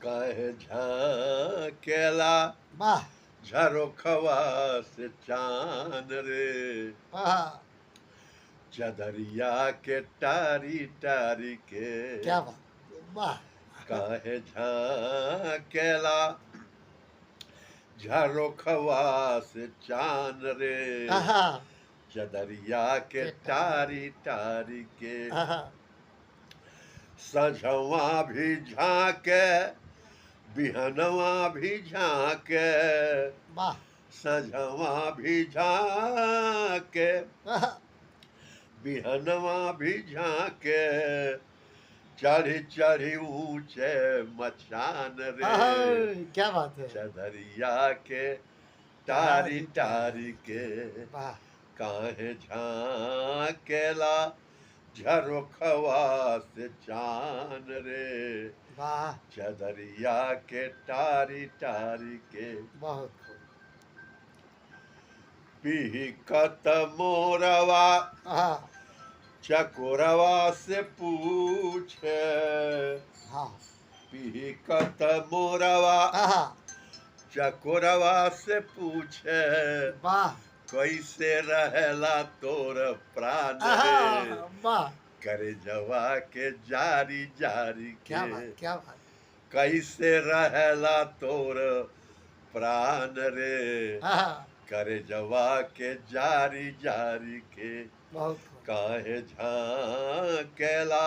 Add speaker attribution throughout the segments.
Speaker 1: काहे झांकेला
Speaker 2: वाह
Speaker 1: झरोखवा से चांद रे।
Speaker 2: वाह
Speaker 1: चदरिया के टारी टारी के
Speaker 2: क्या बात वाह
Speaker 1: काहे झांकेला झरोखवा से चांद रे।
Speaker 2: आहा
Speaker 1: चदरिया के
Speaker 2: केटा
Speaker 1: टारी टारी के
Speaker 2: आहा
Speaker 1: सझवा भी झांके बिहनवा भी झांके।
Speaker 2: वाह
Speaker 1: सझवा भी झांके
Speaker 2: आहा
Speaker 1: बिहनवा भी झांके। चढ़ी चढ़ी ऊंचे मचान
Speaker 2: आहा,
Speaker 1: रे।
Speaker 2: क्या बात है
Speaker 1: चदरिया के टारी
Speaker 2: तारी
Speaker 1: टारी
Speaker 2: तारी
Speaker 1: के
Speaker 2: वाह
Speaker 1: काहे झांकेला झरोखवा से चान रे।
Speaker 2: वाह
Speaker 1: चदरिया के टारी टारी के
Speaker 2: बहुत खूब
Speaker 1: पिहकत मोरवा
Speaker 2: आहा
Speaker 1: चकोरवा से पूछे।
Speaker 2: हाँ
Speaker 1: पिहकत मोरवा
Speaker 2: आहा
Speaker 1: चकोरवा से पूछे।
Speaker 2: वाह
Speaker 1: कैसे रहेला तोर प्राण
Speaker 2: आहा
Speaker 1: रे।
Speaker 2: वाह
Speaker 1: करे जवा के जारी जारी
Speaker 2: क्या
Speaker 1: के
Speaker 2: बात क्या बात
Speaker 1: कैसे रहेला तोर प्राण रे।
Speaker 2: आहा
Speaker 1: करे जवा के जारी जारी के
Speaker 2: बहुत खूब
Speaker 1: काहे झांकेला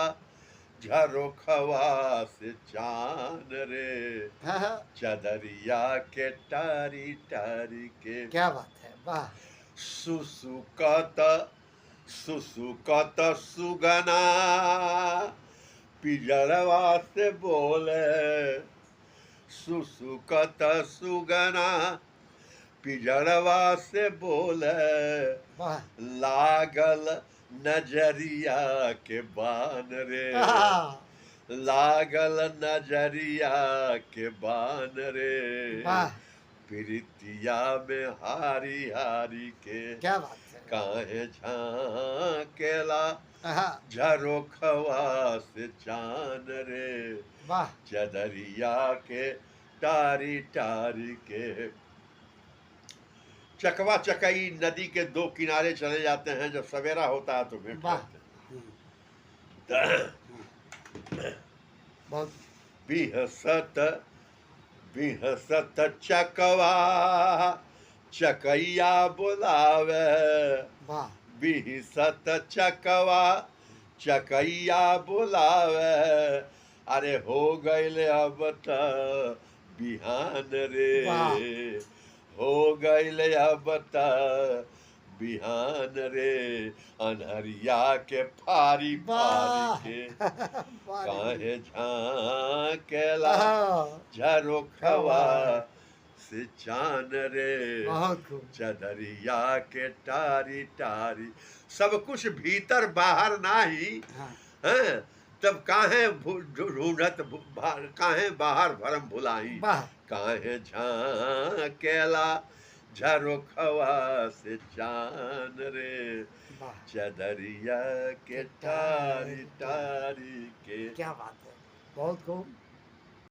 Speaker 1: झरोखवा से चान रे।
Speaker 2: आहा
Speaker 1: चदरिया के टारी टारी के
Speaker 2: क्या बात है वाह
Speaker 1: सुसुकत सुसुकत सुगना पिजड़वा से बोले। सुसुकत सुगना पिजड़वा से बोले।
Speaker 2: वाह
Speaker 1: लागल नजरिया के बान रे।
Speaker 2: आहा
Speaker 1: लागल नजरिया के बान रे।
Speaker 2: वाह
Speaker 1: प्रीतिया में हारी हारी के
Speaker 2: क्या बात है
Speaker 1: काहे झांकेला
Speaker 2: आहा
Speaker 1: झरोखवा से चान रे।
Speaker 2: वाह
Speaker 1: चदरिया के टारी टारी के चकवा चकई नदी के दो किनारे चले जाते हैं। जब सवेरा होता है तो भेंट
Speaker 2: वाह
Speaker 1: करते हैं।
Speaker 2: बहुत
Speaker 1: बिहसत बिहसत चकवा चकैया बुलावे।
Speaker 2: वाह
Speaker 1: बिहसत चकवा चकैया बुलावे। अरे हो गईल अब त बिहान रे।
Speaker 2: वाह।
Speaker 1: हो गईल अब त बिहान रे। अनहरिया के फारी फारी के
Speaker 2: वाह
Speaker 1: काहे झांकेला
Speaker 2: आहा
Speaker 1: झरोखवा से चान रे।
Speaker 2: बहुत खूब
Speaker 1: चदरिया के टारी टारी सब कुछ भीतर बाहर नाही
Speaker 2: हाँ
Speaker 1: हैं। तब काहे ढूंढत काहे बाहर भरम भुलाई।
Speaker 2: वाह
Speaker 1: काहे झांकेला झरोखवा से चान रे।
Speaker 2: वाह
Speaker 1: चदरिया के टारी टारी के
Speaker 2: क्या बात है बहुत खूब